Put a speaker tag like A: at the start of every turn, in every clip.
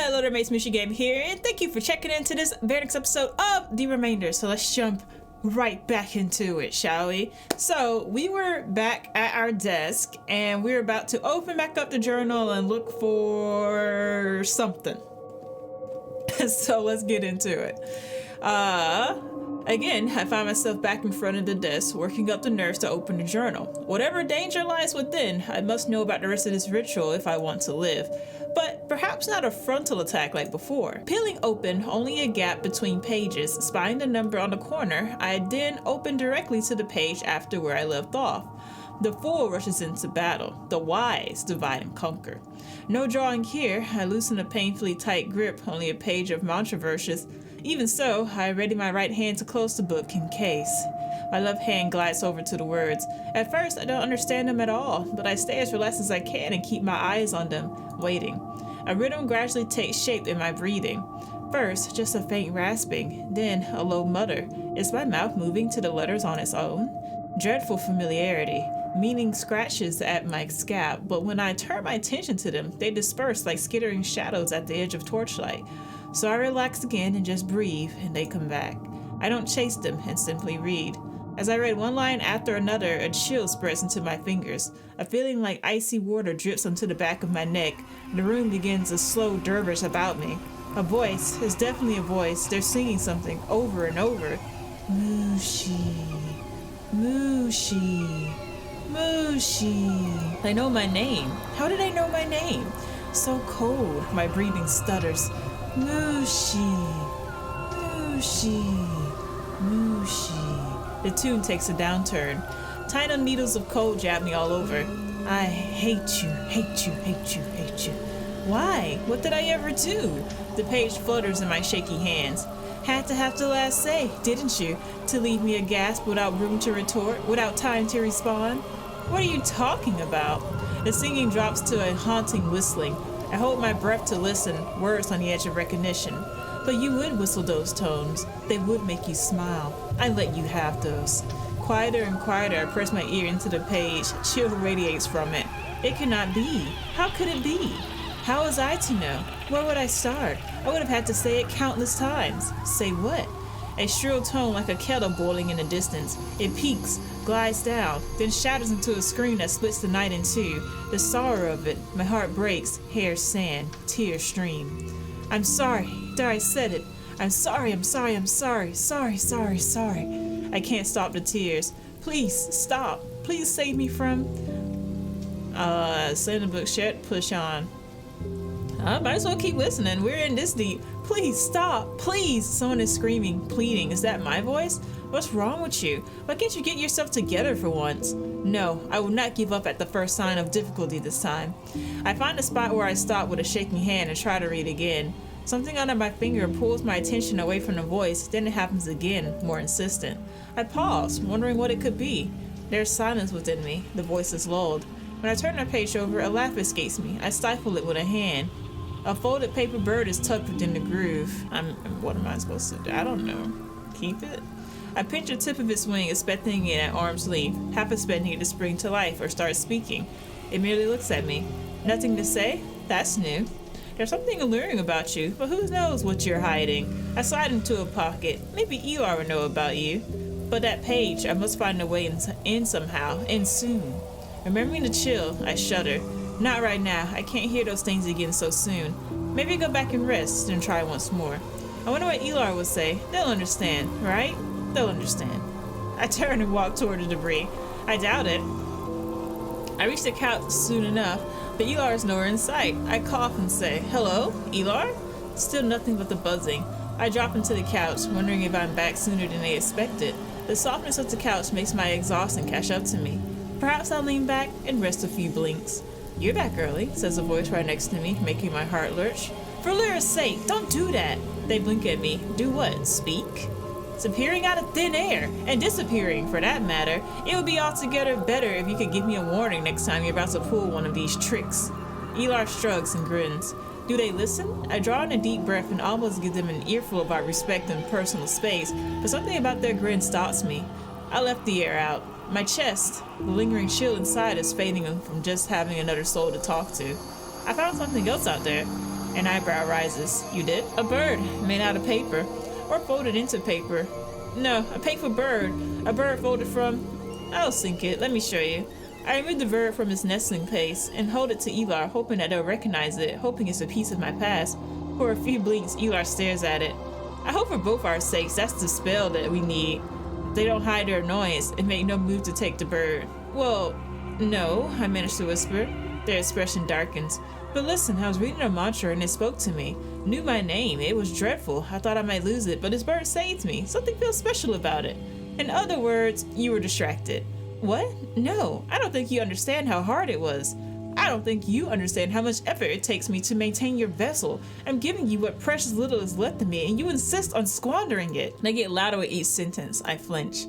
A: Hello there mates, Mushy Game here, and thank you for checking into this very next episode of The Remainder. So let's jump right back into it, shall we? So we were back at our desk, and we were about to open back up the journal and look for something. So let's get into it. Again, I find myself back in front of the desk, working up the nerves to open the journal. Whatever danger lies within, I must know about the rest of this ritual if I want to live. But perhaps not a frontal attack like before. Peeling open only a gap between pages, spying the number on the corner, I then open directly to the page after where I left off. The fool rushes into battle. The wise divide and conquer. No drawing here. I loosen a painfully tight grip, only a page of mantra verses. Even so, I ready my right hand to close the book in case. My left hand glides over to the words. At first, I don't understand them at all, but I stay as relaxed as I can and keep my eyes on them, waiting. A rhythm gradually takes shape in my breathing. First, just a faint rasping, then a low mutter. Is my mouth moving to the letters on its own? Dreadful familiarity. Meaning scratches at my scalp, but when I turn my attention to them, they disperse like skittering shadows at the edge of torchlight. So I relax again and just breathe, and they come back. I don't chase them and simply read. As I read one line after another, a chill spreads into my fingers. A feeling like icy water drips onto the back of my neck. The room begins a slow dervish about me. A voice, it's definitely a voice. They're singing something over and over. Mushi, Mushi, Mushi. They know my name. How did they know my name? So cold, my breathing stutters. Mushi, Mushi, Mushi. The tune takes a downturn. Tiny needles of cold jab me all over. I hate you, hate you, hate you, hate you. Why? What did I ever do? The page flutters in my shaky hands. Had to have the last say, didn't you? To leave me a gasp without room to retort, without time to respond? What are you talking about? The singing drops to a haunting whistling. I hold my breath to listen, words on the edge of recognition. But you would whistle those tones. They would make you smile. I let you have those. Quieter and quieter, I press my ear into the page. Chill radiates from it. It cannot be. How could it be? How was I to know? Where would I start? I would have had to say it countless times. Say what? A shrill tone like a kettle boiling in the distance. It peaks, glides down, then shatters into a scream that splits the night in two. The sorrow of it, my heart breaks, hair sand, tears stream. I'm sorry. There, I said it. I'm sorry, I'm sorry, I'm sorry. Sorry, sorry, sorry. I can't stop the tears. Please, stop. Please save me from... Send the book shut, push on. I might as well keep listening. We're in this deep. Please stop. Please. Someone is screaming, pleading. Is that my voice? What's wrong with you? Why can't you get yourself together for once? No, I will not give up at the first sign of difficulty this time. I find a spot where I stop with a shaking hand and try to read again. Something under my finger pulls my attention away from the voice, then it happens again, more insistent. I pause, wondering what it could be. There's silence within me. The voice is lulled. When I turn the page over, a laugh escapes me. I stifle it with a hand. A folded paper bird is tucked within the groove. What am I supposed to do? I don't know. Keep it? I pinch the tip of its wing, expecting it at arm's length, half expecting it to spring to life or start speaking. It merely looks at me. Nothing to say? That's new. There's something alluring about you, but who knows what you're hiding? I slide into a pocket. Maybe Eli will know about you. But that page, I must find a way in somehow, and soon. Remembering the chill, I shudder. Not right now. I can't hear those things again so soon. Maybe go back and rest, then try once more. I wonder what Eli would say. They'll understand, right? They'll understand. I turn and walk toward the debris. I doubt it. I reach the couch soon enough, but Eli is nowhere in sight. I cough and say, hello, Eli? Still nothing but the buzzing. I drop into the couch, wondering if I'm back sooner than they expected. The softness of the couch makes my exhaustion catch up to me. Perhaps I'll lean back and rest a few blinks. You're back early, says a voice right next to me, making my heart lurch. For Lyra's sake, don't do that. They blink at me. Do what? Speak? It's appearing out of thin air, and disappearing, for that matter. It would be altogether better if you could give me a warning next time you're about to pull one of these tricks. Eli shrugs and grins. Do they listen? I draw in a deep breath and almost give them an earful about respect and personal space, but something about their grin stops me. I left the air out. My chest, the lingering chill inside is fading from just having another soul to talk to. I found something else out there. An eyebrow rises. You did? A bird, made out of paper. Or folded into paper. No, a paper bird. A bird folded from... I'll sink it. Let me show you. I remove the bird from its nesting place and hold it to Elar, hoping that they'll recognize it, hoping it's a piece of my past. For a few blinks, Elar stares at it. I hope for both our sakes that's the spell that we need. They don't hide their annoyance and make no move to take the bird. Well, no, I managed to whisper. Their expression darkens. But listen, I was reading a mantra and it spoke to me. Knew my name. It was dreadful. I thought I might lose it, but this bird saved me. Something feels special about it. In other words, you were distracted. What? No, I don't think you understand how hard it was. I don't think you understand how much effort it takes me to maintain your vessel. I'm giving you what precious little is left of me, and you insist on squandering it. They get louder with each sentence. I flinch.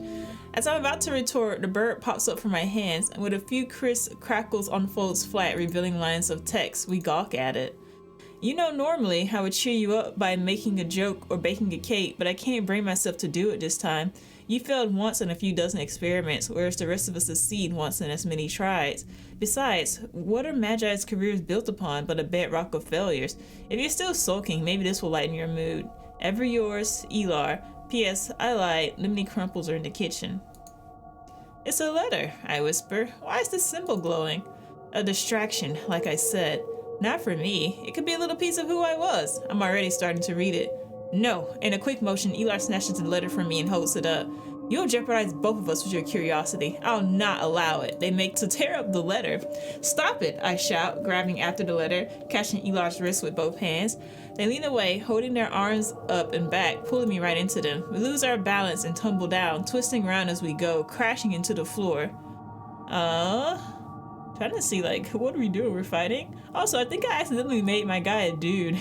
A: As I'm about to retort, the bird pops up from my hands, and with a few crisp crackles unfolds flat, revealing lines of text. We gawk at it. You know, normally I would cheer you up by making a joke or baking a cake, but I can't bring myself to do it this time. You failed once in a few dozen experiments, whereas the rest of us succeed once in as many tries. Besides, what are Magi's careers built upon but a bedrock of failures? If you're still sulking, maybe this will lighten your mood. Ever yours, Elar. P.S. I lied. Lemony crumples are in the kitchen. It's a letter, I whisper. Why is this symbol glowing? A distraction, like I said. Not for me. It could be a little piece of who I was. I'm already starting to read it. No. In a quick motion, Elar snatches the letter from me and holds it up. You'll jeopardize both of us with your curiosity. I'll not allow it. They make to tear up the letter. Stop it, I shout, grabbing after the letter, catching Elar's wrist with both hands. They lean away, holding their arms up and back, pulling me right into them. We lose our balance and tumble down, twisting around as we go, crashing into the floor. Trying to see, like, what are we doing? We're fighting? Also, I think I accidentally made my guy a dude.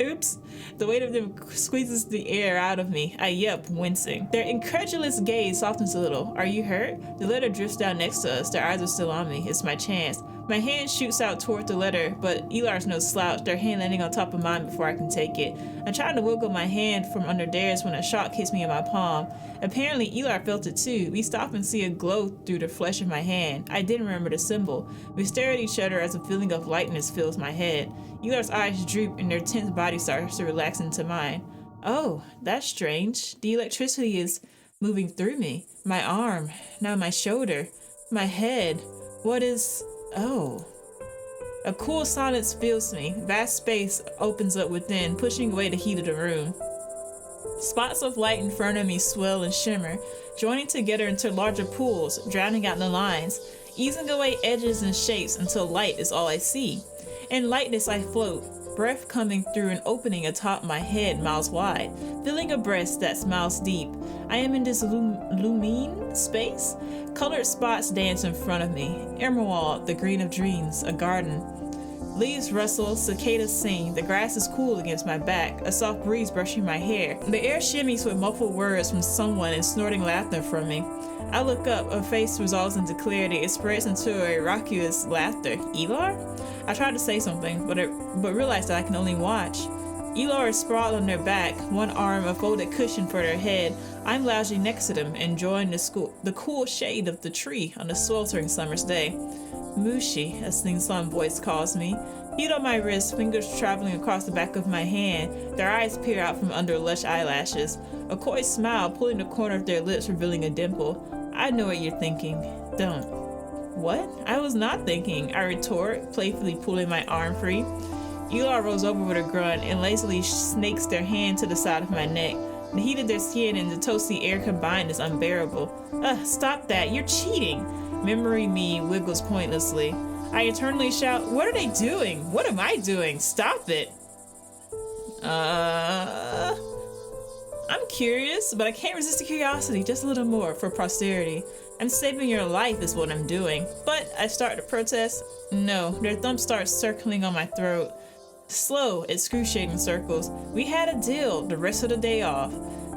A: Oops. The weight of them squeezes the air out of me. I yelp, wincing. Their incredulous gaze softens a little. Are you hurt? The letter drifts down next to us. Their eyes are still on me. It's my chance. My hand shoots out toward the letter, but Elar's no slouch, their hand landing on top of mine before I can take it. I'm trying to wiggle my hand from under theirs when a shock hits me in my palm. Apparently, Elar felt it too. We stop and see a glow through the flesh of my hand. I didn't remember the symbol. We stare at each other as a feeling of lightness fills my head. Elar's eyes droop and their tense body starts to relax into mine. Oh, that's strange. The electricity is moving through me. My arm, now my shoulder, my head. What is... Oh. A cool silence fills me. Vast space opens up within, pushing away the heat of the room. Spots of light in front of me swell and shimmer, joining together into larger pools, drowning out the lines, easing away edges and shapes until light is all I see. In lightness I float, breath coming through an opening atop my head miles wide, filling a breast that smiles deep. I am in this lumine space. Colored spots dance in front of me. Emerald, the green of dreams, a garden. Leaves rustle, cicadas sing, the grass is cool against my back, a soft breeze brushing my hair. The air shimmies with muffled words from someone and snorting laughter from me. I look up, a face resolves into clarity, it spreads into a raucous laughter. Elar? I try to say something, but realize that I can only watch. Elar is sprawled on their back, one arm a folded cushion for their head. I'm lounging next to them, enjoying the cool shade of the tree on a sweltering summer's day. Mushi, a sing-song voice calls me. Feet on my wrist, fingers traveling across the back of my hand, their eyes peer out from under lush eyelashes. A coy smile pulling the corner of their lips, revealing a dimple. I know what you're thinking. Don't. What? I was not thinking, I retort, playfully pulling my arm free. Elar rolls over with a grunt and lazily snakes their hand to the side of my neck. The heat of their skin and the toasty air combined is unbearable. Stop that, you're cheating. Memory me wiggles pointlessly. I eternally shout, what are they doing? What am I doing? Stop it. I'm curious, but I can't resist the curiosity just a little more for posterity. I'm saving your life is what I'm doing. But I start to protest. No, their thumbs start circling on my throat. Slow, excruciating circles. We had a deal, the rest of the day off.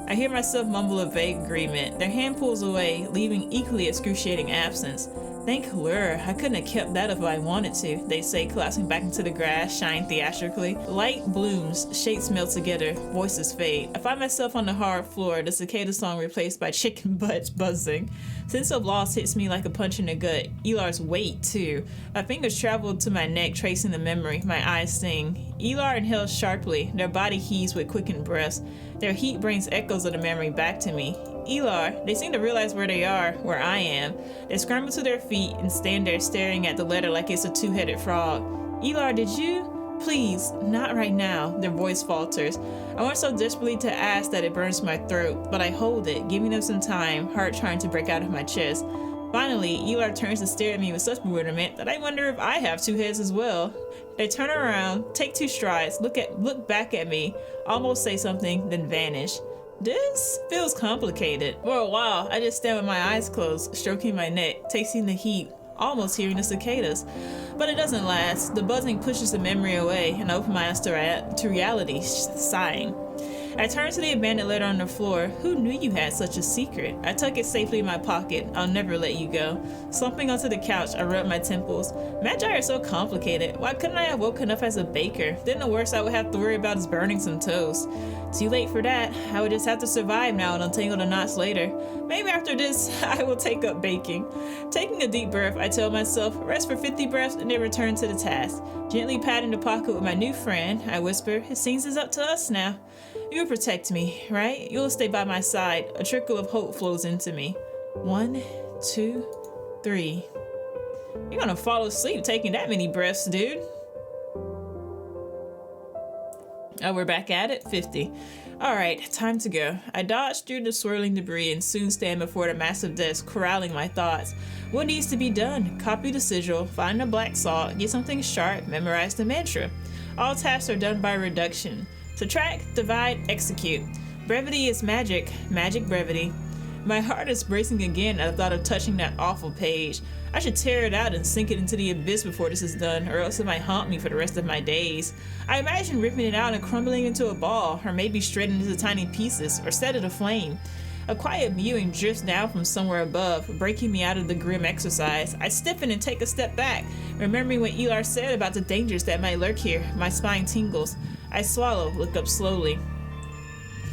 A: I hear myself mumble a vague agreement. Their hand pulls away, leaving equally excruciating absence. Thank Lure, I couldn't have kept that if I wanted to, they say, collapsing back into the grass, shine theatrically. Light blooms, shapes melt together, voices fade. I find myself on the hard floor, the cicada song replaced by chicken butts buzzing. Sense of loss hits me like a punch in the gut. Elar's weight, too. My fingers travel to my neck, tracing the memory. My eyes sting. Elar inhales sharply, their body heaves with quickened breaths. Their heat brings echoes of the memory back to me. Elar, they seem to realize where they are, where I am. They scramble to their feet and stand there staring at the letter like it's a two-headed frog. Elar, did you? Please, not right now, their voice falters. I want so desperately to ask that it burns my throat, but I hold it, giving them some time, heart trying to break out of my chest. Finally, Elar turns to stare at me with such bewilderment that I wonder if I have two heads as well. They turn around, take 2 strides, look back at me, almost say something, then vanish. This feels complicated. For a while, I just stand with my eyes closed, stroking my neck, tasting the heat, almost hearing the cicadas. But it doesn't last. The buzzing pushes the memory away, and I open my eyes to reality, sighing. I turn to the abandoned letter on the floor. Who knew you had such a secret? I tuck it safely in my pocket. I'll never let you go. Slumping onto the couch, I rub my temples. Magi are so complicated. Why couldn't I have woken up as a baker? Then the worst I would have to worry about is burning some toast. Too late for that. I would just have to survive now and untangle the knots later. Maybe after this, I will take up baking. Taking a deep breath, I tell myself, rest for 50 breaths and then return to the task. Gently patting the pocket with my new friend, I whisper, it seems it's up to us now. You'll protect me, right? You'll stay by my side. A trickle of hope flows into me. 1, 2, 3. You're gonna fall asleep taking that many breaths, dude. Oh, we're back at it? 50. Alright, time to go. I dodge through the swirling debris and soon stand before the massive desk, corralling my thoughts. What needs to be done? Copy the sigil, find the black salt, get something sharp, memorize the mantra. All tasks are done by reduction. Subtract, divide, execute. Brevity is magic, magic brevity. My heart is racing again at the thought of touching that awful page. I should tear it out and sink it into the abyss before this is done, or else it might haunt me for the rest of my days. I imagine ripping it out and crumbling into a ball, or maybe shredding into tiny pieces, or set it aflame. A quiet mewing drifts down from somewhere above, breaking me out of the grim exercise. I stiffen and take a step back, remembering what Elar said about the dangers that might lurk here. My spine tingles. I swallow, look up slowly.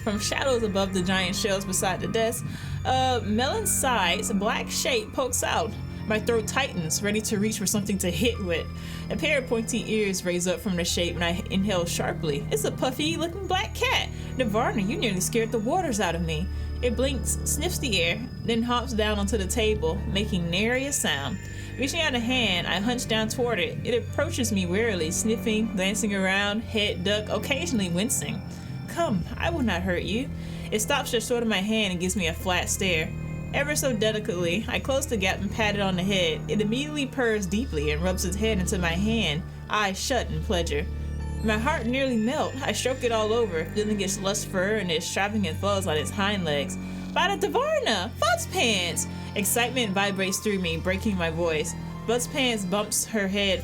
A: From shadows above the giant shelves beside the desk, a melon-sized black shape pokes out. My throat tightens, ready to reach for something to hit with. A pair of pointy ears raise up from the shape and I inhale sharply. It's a puffy-looking black cat. Navarna, you nearly scared the waters out of me. It blinks, sniffs the air, then hops down onto the table, making nary a sound. Reaching out a hand, I hunch down toward it. It approaches me warily, sniffing, glancing around, head duck, occasionally wincing. Come, I will not hurt you. It stops just short of my hand and gives me a flat stare. Ever so delicately, I close the gap and pat it on the head. It immediately purrs deeply and rubs its head into my hand, eyes shut in pleasure. My heart nearly melts. I stroke it all over, feeling its lush fur and its extravagant fuzz on its hind legs. Vada Tavarna! Fuzz Pants! Excitement vibrates through me, breaking my voice. Fuzz Pants bumps her head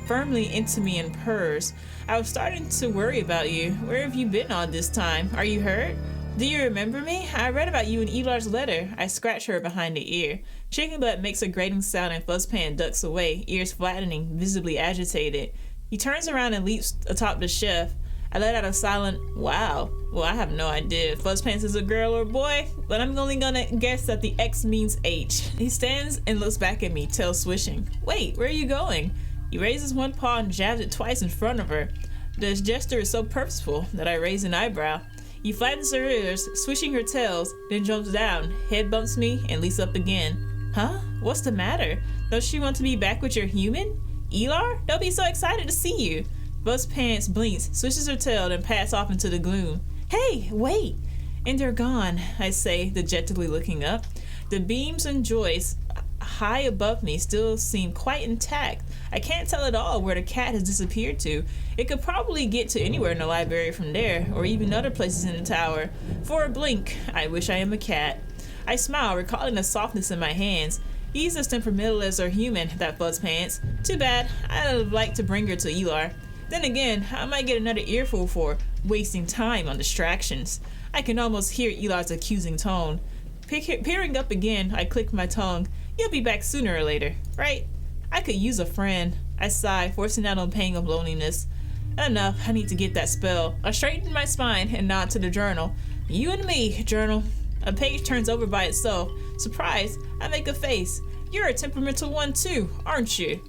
A: firmly into me and purrs. I was starting to worry about you. Where have you been all this time? Are you hurt? Do you remember me? I read about you in Elar's letter. I scratch her behind the ear. Chicken Butt makes a grating sound and Fuzzpan ducks away, ears flattening, visibly agitated. He turns around and leaps atop the chef. I let out a silent, wow. Well, I have no idea if Fuzzpants is a girl or boy, but I'm only gonna guess that the X means H. He stands and looks back at me, tail swishing. Wait, where are you going? He raises one paw and jabs it twice in front of her. The gesture is so purposeful that I raise an eyebrow. He flattens her ears, swishing her tails, then jumps down, head bumps me, and leaps up again. Huh? What's the matter? Don't you want to be back with your human? Elar? They'll be so excited to see you. Fuzzpants blinks, swishes her tail, then pats off into the gloom. Hey, wait! And they're gone, I say, dejectedly looking up. The beams and joists high above me still seem quite intact. I can't tell at all where the cat has disappeared to. It could probably get to anywhere in the library from there, or even other places in the tower. For a blink, I wish I am a cat. I smile, recalling the softness in my hands. He's as temperamental as our human, that Fuzzpants. Too bad, I'd like to bring her to Elar. Then again, I might get another earful for wasting time on distractions. I can almost hear Elar's accusing tone. Peering up again, I click my tongue. You'll be back sooner or later, right? I could use a friend. I sigh, forcing out a pang of loneliness. Enough, I need to get that spell. I straighten my spine and nod to the journal. You and me, journal. A page turns over by itself. Surprised, I make a face. You're a temperamental one too, aren't you?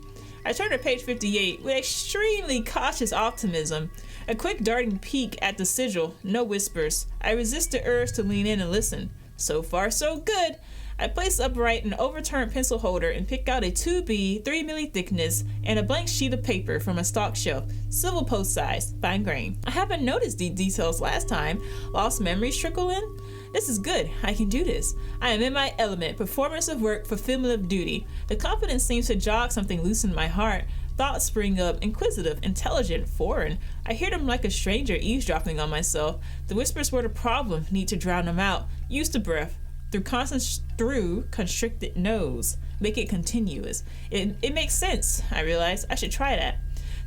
A: I turn to page 58 with extremely cautious optimism. A quick darting peek at the sigil, no whispers. I resist the urge to lean in and listen. So far, so good. I place upright an overturned pencil holder and pick out a 2B, 3 mm thickness, and a blank sheet of paper from a stock shelf, civil post size, fine grain. I haven't noticed these details last time. Lost memories trickle in? This is good. I can do this. I am in my element, performance of work, fulfillment of duty. The confidence seems to jog something loose in my heart. Thoughts spring up, inquisitive, intelligent, foreign. I hear them like a stranger eavesdropping on myself. The whispers were the problem, need to drown them out. Use the breath. Through constricted nose. Make it continuous. It makes sense, I realize. I should try that.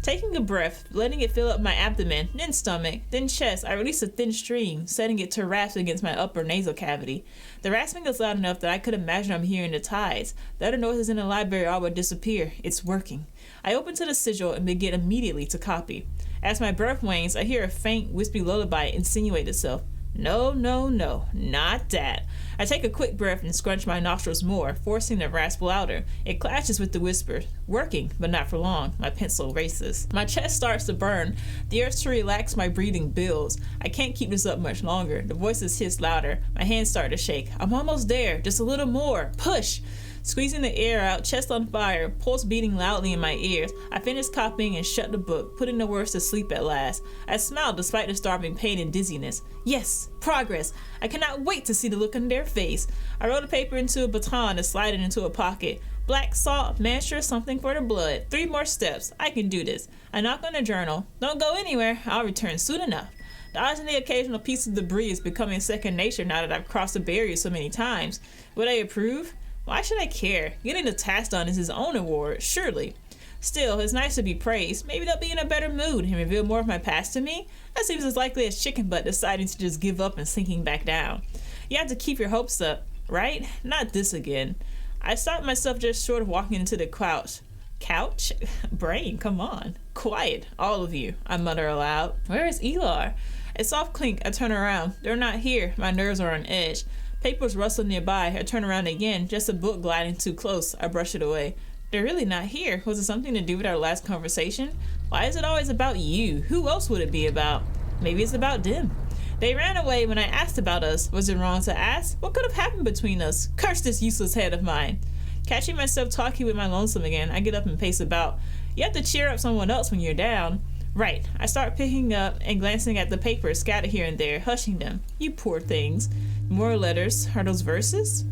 A: Taking a breath, letting it fill up my abdomen, then stomach, then chest, I release a thin stream, setting it to rasp against my upper nasal cavity. The rasping is loud enough that I could imagine I'm hearing the tides. The other noises in the library all but disappear. It's working. I open to the sigil and begin immediately to copy. As my breath wanes, I hear a faint, wispy lullaby insinuate itself. No, no, no, not that. I take a quick breath and scrunch my nostrils more, forcing the rasp louder. It clashes with the whisper. Working, but not for long. My pencil races. My chest starts to burn. The urge to relax my breathing builds. I can't keep this up much longer. The voices hiss louder. My hands start to shake. I'm almost there. Just a little more. Push! Squeezing the air out, chest on fire, pulse beating loudly in my ears, I finish copying and shut the book, putting the words to sleep at last. I smiled despite the starving pain and dizziness. Yes, progress. I cannot wait to see the look on their face. I roll the paper into a baton and slide it into a pocket. Black salt, mantra, something for the blood. 3 more steps. I can do this. I knock on the journal. Don't go anywhere. I'll return soon enough. Dodging the occasional piece of debris is becoming second nature now that I've crossed the barrier so many times. Would I approve? Why should I care? Getting the task done is his own award, surely. Still, it's nice to be praised. Maybe they'll be in a better mood and reveal more of my past to me. That seems as likely as chicken butt deciding to just give up and sinking back down. You have to keep your hopes up, right? Not this again. I stopped myself just short of walking into the couch. Couch? Brain, come on. Quiet, all of you, I mutter aloud. Where is Elar? A soft clink, I turn around. They're not here. My nerves are on edge. Papers rustle nearby. I turn around again, just a book gliding too close. I brush it away. They're really not here. Was it something to do with our last conversation? Why is it always about you? Who else would it be about? Maybe it's about them. They ran away when I asked about us. Was it wrong to ask? What could have happened between us? Curse this useless head of mine. Catching myself talking with my lonesome again, I get up and pace about. You have to cheer up someone else when you're down. Right. I start picking up and glancing at the papers scattered here and there, hushing them. You poor things. More letters. Are those verses?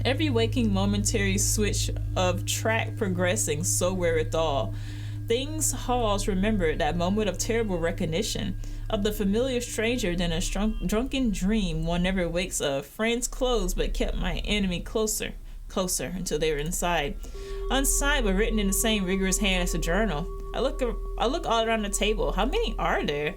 A: Every waking momentary switch of track progressing, so wherewithal. Things halls remembered that moment of terrible recognition, of the familiar stranger than a drunken dream one never wakes of. Friends close but kept my enemy closer until they were inside. Unsigned but written in the same rigorous hand as the journal. I look all around the table. How many are there?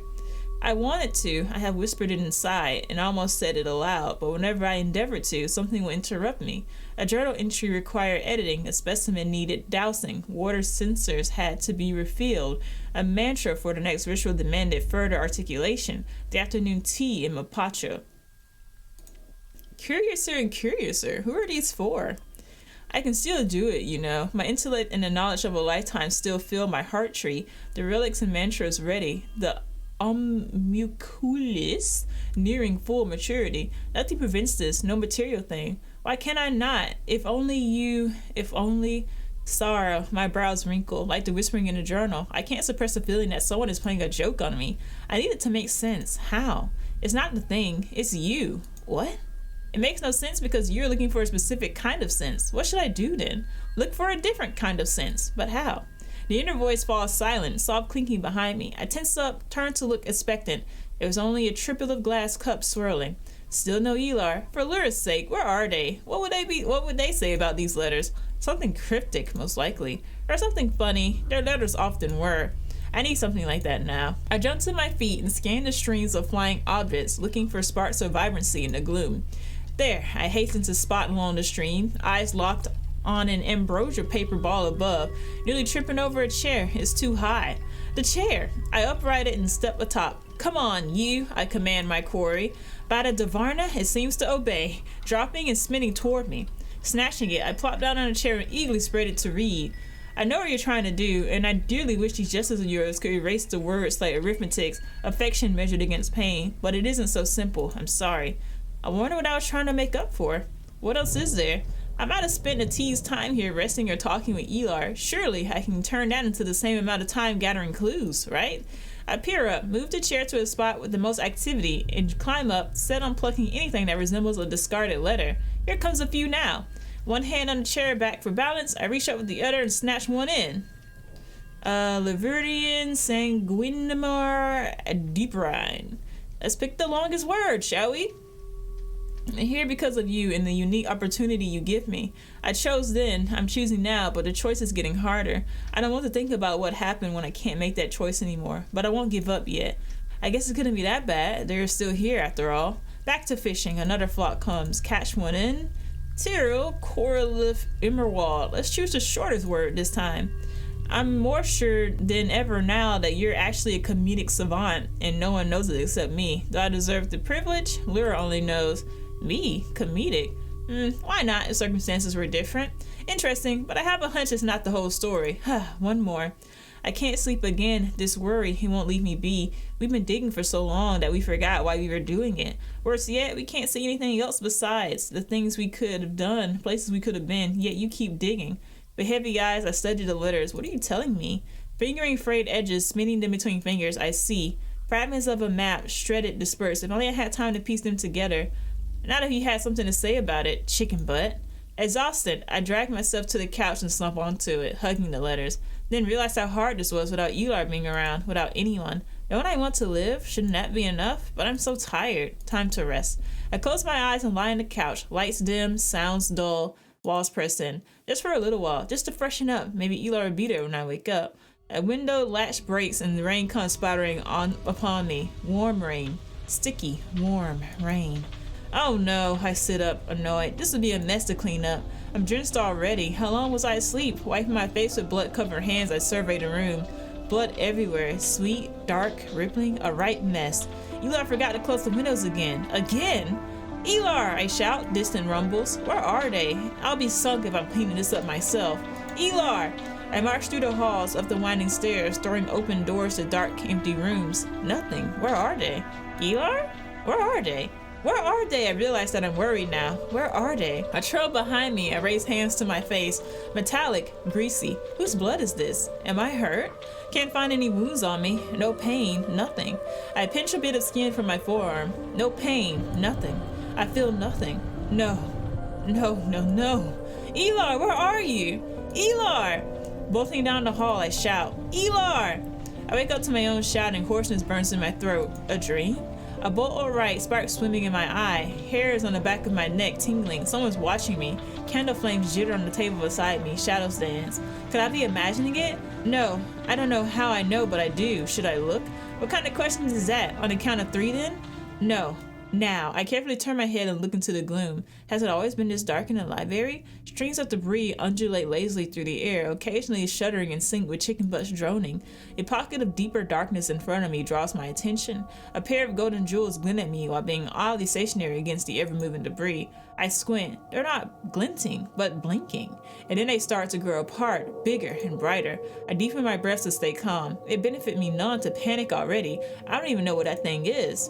A: I wanted to. I have whispered it inside and almost said it aloud, but whenever I endeavored to, something would interrupt me. A journal entry required editing, a specimen needed dousing, water sensors had to be refilled, a mantra for the next ritual demanded further articulation, the afternoon tea in Mapacho. Curiouser and curiouser, who are these for? I can still do it, you know. My intellect and the knowledge of a lifetime still fill my heart tree. The relics and mantras ready. The homunculus nearing full maturity. Nothing prevents this, no material thing. Why can't I not? If only sorrow, my brows wrinkle, like the whispering in a journal. I can't suppress the feeling that someone is playing a joke on me. I need it to make sense. How? It's not the thing, it's you. What? It makes no sense because you're looking for a specific kind of sense. What should I do then? Look for a different kind of sense. But how? The inner voice falls silent, soft clinking behind me. I tense up, turn to look expectant. It was only a triple of glass cups swirling. Still no Elar. For Lyra's sake, where are they? What would they say about these letters? Something cryptic, most likely. Or something funny. Their letters often were. I need something like that now. I jump to my feet and scan the streams of flying objects, looking for sparks of vibrancy in the gloom. There, I hastened to spot along the stream, eyes locked on an ambrosia paper ball above, nearly tripping over a chair. It's too high. The chair! I uprighted and stepped atop. Come on, you, I command my quarry. Bada Davarna, it seems to obey, dropping and spinning toward me. Snatching it, I plopped down on a chair and eagerly spread it to read. I know what you're trying to do, and I dearly wish these gestures of yours could erase the words like arithmetic's, affection measured against pain, but it isn't so simple. I'm sorry. I wonder what I was trying to make up for. What else is there? I might have spent a tea's time here resting or talking with Elar. Surely I can turn that into the same amount of time gathering clues, right? I peer up, move the chair to a spot with the most activity, and climb up, set on plucking anything that resembles a discarded letter. Here comes a few now. One hand on the chair back for balance, I reach up with the other and snatch one in. Leverdian Sanguinamar Deeprine. Let's pick the longest word, shall we? I'm here because of you and the unique opportunity you give me. I chose then, I'm choosing now, but the choice is getting harder. I don't want to think about what happened when I can't make that choice anymore, but I won't give up yet. I guess it couldn't be that bad. They're still here after all. Back to fishing, another flock comes. Catch one in. Cyril, Coralif, Immerwald. Let's choose the shortest word this time. I'm more sure than ever now that you're actually a comedic savant, and no one knows it except me. Do I deserve the privilege? Lyra only knows. Me? Comedic? Why not if circumstances were different? Interesting, but I have a hunch it's not the whole story. One more. I can't sleep again. This worry, he won't leave me be. We've been digging for so long that we forgot why we were doing it. Worse yet, we can't see anything else besides the things we could have done, places we could have been, yet you keep digging. With heavy eyes, I study the letters. What are you telling me? Fingering frayed edges, spinning them between fingers, I see. Fragments of a map, shredded, dispersed. If only I had time to piece them together. Not if he had something to say about it, chicken butt. Exhausted, I dragged myself to the couch and slumped onto it, hugging the letters. Then realized how hard this was without Elar being around, without anyone. Don't I want to live? Shouldn't that be enough? But I'm so tired. Time to rest. I close my eyes and lie on the couch. Lights dim, sounds dull, walls pressed in. Just for a little while, just to freshen up. Maybe Elar will be there when I wake up. A window latch breaks and the rain comes spattering upon me. Warm rain. Sticky, warm rain. Oh no, I sit up, annoyed. This would be a mess to clean up. I'm drenched already. How long was I asleep? Wiping my face with blood-covered hands, I survey the room. Blood everywhere. Sweet, dark, rippling, a right mess. Elar forgot to close the windows again. Again? Elar, I shout, distant rumbles. Where are they? I'll be sunk if I'm cleaning this up myself. Elar! I march through the halls, up the winding stairs, throwing open doors to dark, empty rooms. Nothing. Where are they? Elar? Where are they? Where are they? I realize that I'm worried now. Where are they? I trail behind me. I raise hands to my face. Metallic, greasy. Whose blood is this? Am I hurt? Can't find any wounds on me. No pain, nothing. I pinch a bit of skin from my forearm. No pain, nothing. I feel nothing. No. No, no, no. Elar, where are you? Elar! Bolting down the hall, I shout, Elar! I wake up to my own shouting. Hoarseness burns in my throat. A dream? A bolt of light, sparks swimming in my eye, hairs on the back of my neck tingling. Someone's watching me. Candle flames jitter on the table beside me. Shadows dance. Could I be imagining it? No. I don't know how I know, but I do. Should I look? What kind of question is that? On the count of 3 then? No. Now, I carefully turn my head and look into the gloom. Has it always been this dark in the library? Strings of debris undulate lazily through the air, occasionally shuddering in sync with chicken butts droning. A pocket of deeper darkness in front of me draws my attention. A pair of golden jewels glint at me while being oddly stationary against the ever-moving debris. I squint. They're not glinting, but blinking. And then they start to grow apart, bigger and brighter. I deepen my breath to stay calm. It benefits me none to panic already. I don't even know what that thing is.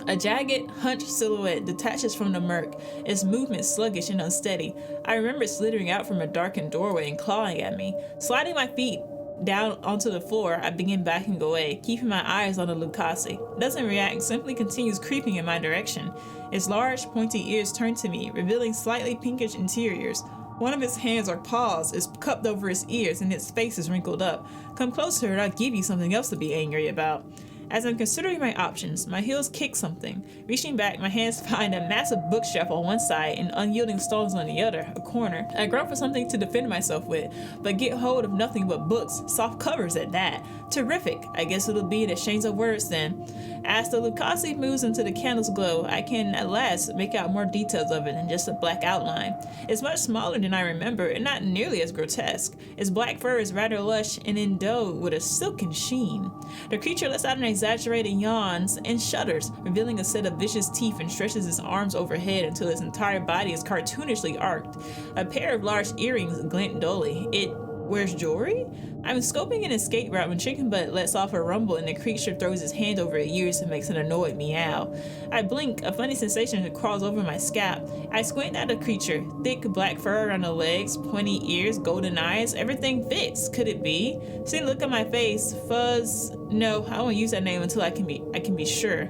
A: A jagged, hunched silhouette detaches from the murk, its movement sluggish and unsteady. I remember it slithering out from a darkened doorway and clawing at me. Sliding my feet down onto the floor, I begin backing away, keeping my eyes on the Lucasi. It doesn't react, simply continues creeping in my direction. Its large, pointy ears turn to me, revealing slightly pinkish interiors. One of its hands or paws is cupped over its ears and its face is wrinkled up. Come closer and I'll give you something else to be angry about. As I'm considering my options, my heels kick something. Reaching back, my hands find a massive bookshelf on one side and unyielding stones on the other, a corner. I grunt for something to defend myself with, but get hold of nothing but books, soft covers at that. Terrific. I guess it'll be an exchange of words then. As the Lucasi moves into the candle's glow, I can at last make out more details of it than just a black outline. It's much smaller than I remember and not nearly as grotesque. Its black fur is rather lush and endowed with a silken sheen. The creature lets out an exaggerated yawns and shudders, revealing a set of vicious teeth, and stretches its arms overhead until its entire body is cartoonishly arched. A pair of large earrings glint dully. It wears jewelry? I'm scoping an escape route when Chicken Butt lets off a rumble and the creature throws his hand over its ears and makes an annoyed meow. I blink, a funny sensation crawls over my scalp. I squint at the creature. Thick black fur around the legs, pointy ears, golden eyes, everything fits. Could it be? See the look on my face. Fuzz. No, I won't use that name until I can be sure.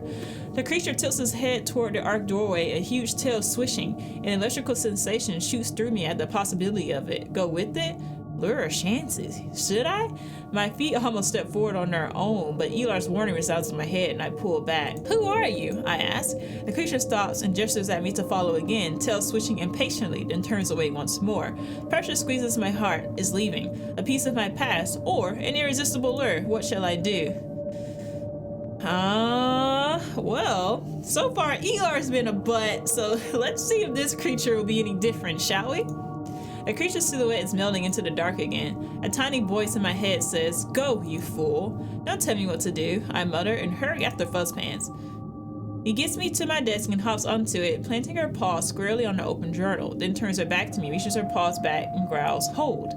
A: The creature tilts his head toward the arched doorway, a huge tail swishing. An electrical sensation shoots through me at the possibility of it. Go with it? Lure or chances? Should I? My feet almost step forward on their own, but Elar's warning resounds in my head and I pull back. Who are you? I ask. The creature stops and gestures at me to follow again, tail switching impatiently, then turns away once more. Pressure squeezes my heart, is leaving. A piece of my past, or an irresistible lure. What shall I do? Well, so far Elar's been a butt, so let's see if this creature will be any different, shall we? The creature's silhouette is melting into the dark again. A tiny voice in my head says, "Go, you fool. Don't tell me what to do," I mutter and hurry after Fuzzpants. He gets me to my desk and hops onto it, planting her paw squarely on the open journal, then turns her back to me, reaches her paws back, and growls, "Hold."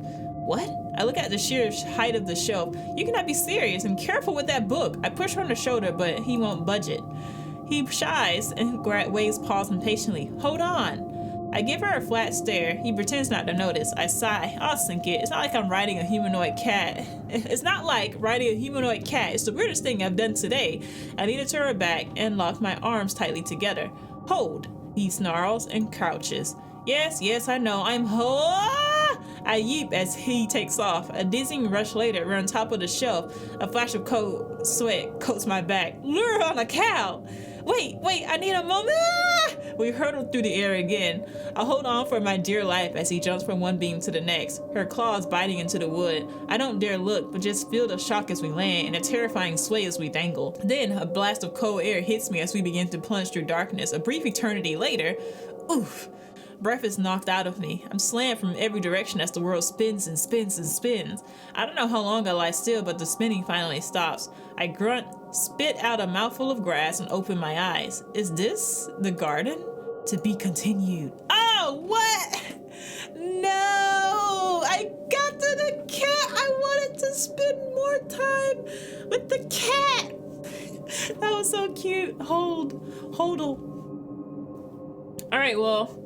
A: What? I look at the sheer height of the shelf. You cannot be serious, and careful with that book. I push her on the shoulder, but he won't budge it. He shies and waves paws impatiently. Hold on. I give her a flat stare. He pretends not to notice. I sigh. I'll sink it. It's not like I'm riding a humanoid cat. It's not like riding a humanoid cat. It's the weirdest thing I've done today. I lean to her back and lock my arms tightly together. Hold, he snarls and crouches. Yes, I know. I'm I yeep as he takes off. A dizzying rush later, we're on top of the shelf. A flash of cold sweat coats my back. Lure on a cow! Wait, I need a moment! We hurtle through the air again. I hold on for my dear life as he jumps from one beam to the next, her claws biting into the wood. I don't dare look, but just feel the shock as we land and a terrifying sway as we dangle. Then a blast of cold air hits me as we begin to plunge through darkness. A brief eternity later, oof! Breath is knocked out of me. I'm slammed from every direction as the world spins and spins and spins. I don't know how long I lie still, but the spinning finally stops. I grunt, spit out a mouthful of grass, and open my eyes. Is this the garden? To be continued. Oh, what? No! I got to the cat! I wanted to spend more time with the cat! That was so cute. Hodl. Alright, well,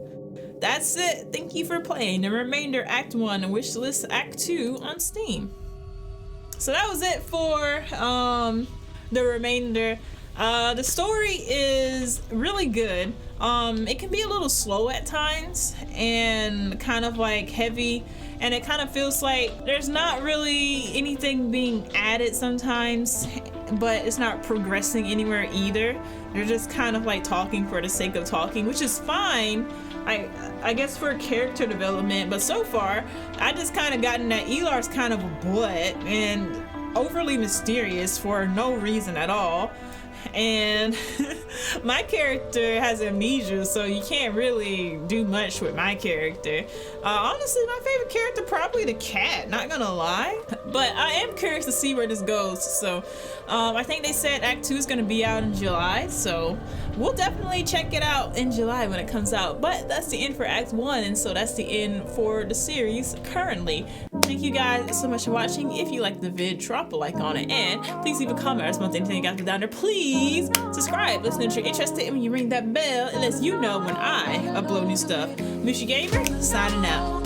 A: that's it. Thank you for playing the remainder Act 1 and Wishlist Act 2 on Steam. So that was it for the remainder. The story is really good. It can be a little slow at times and kind of like heavy, and it kind of feels like there's not really anything being added sometimes, but it's not progressing anywhere either. They're just kind of like talking for the sake of talking, which is fine, I guess, for character development. But so far, I just kind of gotten that Elar's kind of a butt and overly mysterious for no reason at all. And my character has amnesia, so you can't really do much with my character. Honestly, my favorite character probably the cat, not gonna lie. But I am curious to see where this goes. So I think they said Act 2 is gonna be out in July, so we'll definitely check it out in July when it comes out. But that's the end for Act 1, and so that's the end for the series currently. Thank you guys so much for watching. If you liked the vid, drop a like on it, and please leave a comment or something anything you got down there. Please subscribe, listen if you're interested, and when you ring that bell, it lets you know when I upload new stuff. Mushy Gamer, signing out.